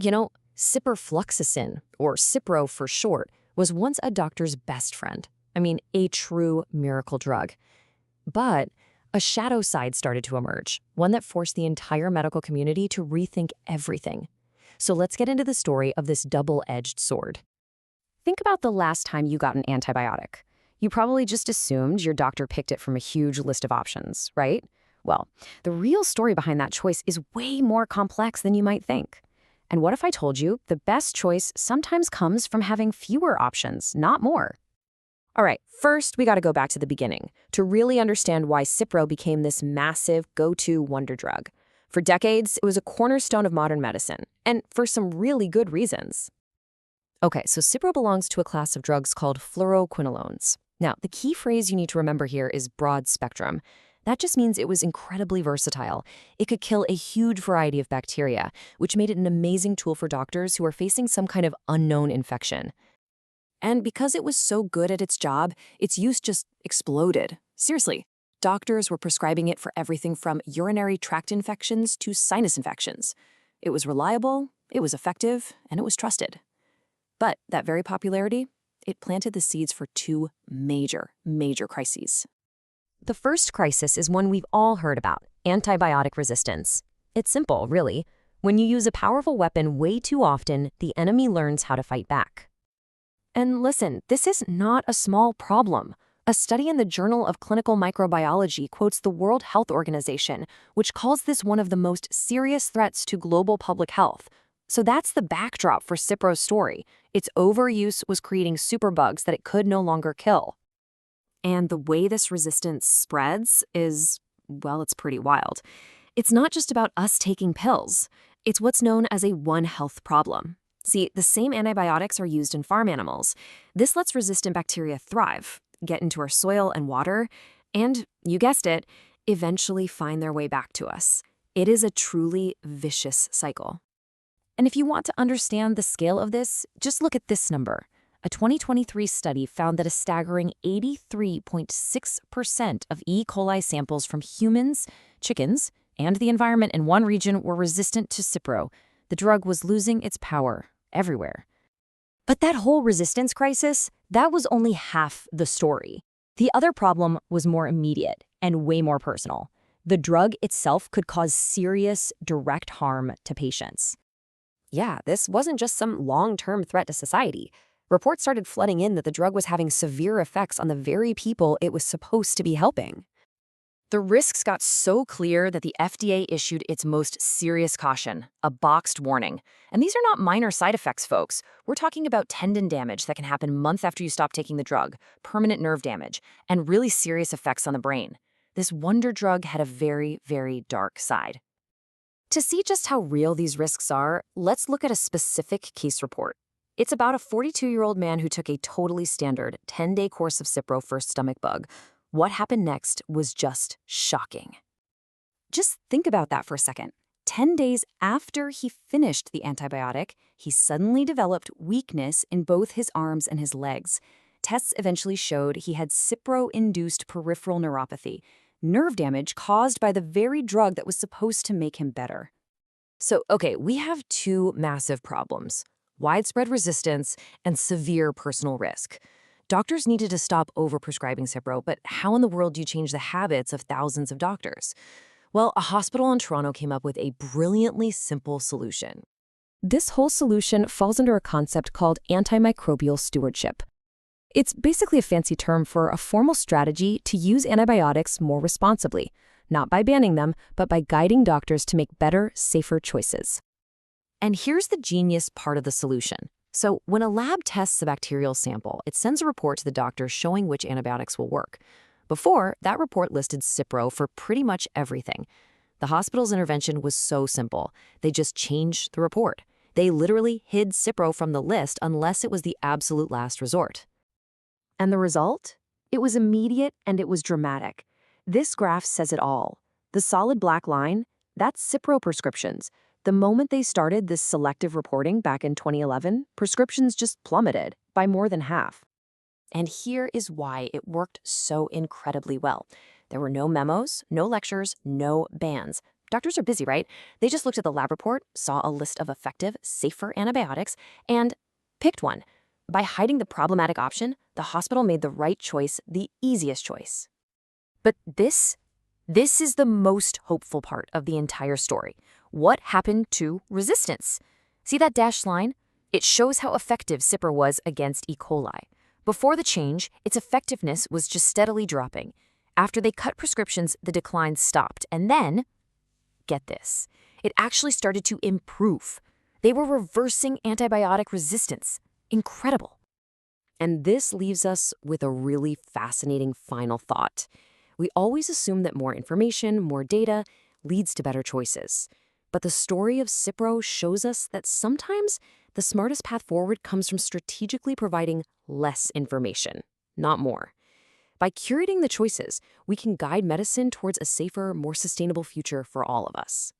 You know, ciprofloxacin, or Cipro for short, was once a doctor's best friend. I mean, a true miracle drug. But a shadow side started to emerge, one that forced the entire medical community to rethink everything. So let's get into the story of this double-edged sword. Think about the last time you got an antibiotic. You probably just assumed your doctor picked it from a huge list of options, right? Well, the real story behind that choice is way more complex than you might think. And what if I told you the best choice sometimes comes from having fewer options, not more? All right, first we got to go back to the beginning to really understand why Cipro became this massive go-to wonder drug. For decades, it was a cornerstone of modern medicine, and for some really good reasons. Okay, so Cipro belongs to a class of drugs called fluoroquinolones. Now, the key phrase you need to remember here is broad spectrum. That just means it was incredibly versatile. It could kill a huge variety of bacteria, which made it an amazing tool for doctors who are facing some kind of unknown infection. And because it was so good at its job, its use just exploded. Seriously, doctors were prescribing it for everything from urinary tract infections to sinus infections. It was reliable, it was effective, and it was trusted. But that very popularity, it planted the seeds for two major crises. The first crisis is one we've all heard about: antibiotic resistance. It's simple, really. When you use a powerful weapon way too often, the enemy learns how to fight back. And listen, this is not a small problem. A study in the Journal of Clinical Microbiology quotes the World Health Organization, which calls this one of the most serious threats to global public health. So that's the backdrop for Cipro's story. Its overuse was creating superbugs that it could no longer kill. And the way this resistance spreads is, well, it's pretty wild. It's not just about us taking pills. It's what's known as a One Health problem. See, the same antibiotics are used in farm animals. This lets resistant bacteria thrive, get into our soil and water, and, you guessed it, eventually find their way back to us. It is a truly vicious cycle. And if you want to understand the scale of this, just look at this number. A 2023 study found that a staggering 83.6% of E. coli samples from humans, chickens, and the environment in one region were resistant to Cipro. The drug was losing its power everywhere. But that whole resistance crisis, that was only half the story. The other problem was more immediate and way more personal. The drug itself could cause serious, direct harm to patients. Yeah, this wasn't just some long-term threat to society. Reports started flooding in that the drug was having severe effects on the very people it was supposed to be helping. The risks got so clear that the FDA issued its most serious caution, a boxed warning. And these are not minor side effects, folks. We're talking about tendon damage that can happen months after you stop taking the drug, permanent nerve damage, and really serious effects on the brain. This wonder drug had a very, very dark side. To see just how real these risks are, let's look at a specific case report. It's about a 42-year-old man who took a totally standard 10-day course of Cipro for a stomach bug. What happened next was just shocking. Just think about that for a second. 10 days after he finished the antibiotic, he suddenly developed weakness in both his arms and his legs. Tests eventually showed he had Cipro-induced peripheral neuropathy, nerve damage caused by the very drug that was supposed to make him better. So, okay, we have two massive problems: widespread resistance and severe personal risk. Doctors needed to stop overprescribing Cipro, but how in the world do you change the habits of thousands of doctors? Well, a hospital in Toronto came up with a brilliantly simple solution. This whole solution falls under a concept called antimicrobial stewardship. It's basically a fancy term for a formal strategy to use antibiotics more responsibly, not by banning them, but by guiding doctors to make better, safer choices. And here's the genius part of the solution. So when a lab tests a bacterial sample, it sends a report to the doctor showing which antibiotics will work. Before, that report listed Cipro for pretty much everything. The hospital's intervention was so simple. They just changed the report. They literally hid Cipro from the list unless it was the absolute last resort. And the result? It was immediate and it was dramatic. This graph says it all. The solid black line, that's Cipro prescriptions. The moment they started this selective reporting back in 2011, prescriptions just plummeted by more than half. And here is why it worked so incredibly well. There were no memos, no lectures, no bans. Doctors are busy, right? They just looked at the lab report, saw a list of effective, safer antibiotics, and picked one. By hiding the problematic option, the hospital made the right choice, the easiest choice. But this is the most hopeful part of the entire story. What happened to resistance? See that dashed line? It shows how effective Cipro was against E. coli. Before the change, its effectiveness was just steadily dropping. After they cut prescriptions, the decline stopped. And then, get this, it actually started to improve. They were reversing antibiotic resistance. Incredible. And this leaves us with a really fascinating final thought. We always assume that more information, more data, leads to better choices. But the story of Cipro shows us that sometimes the smartest path forward comes from strategically providing less information, not more. By curating the choices, we can guide medicine towards a safer, more sustainable future for all of us.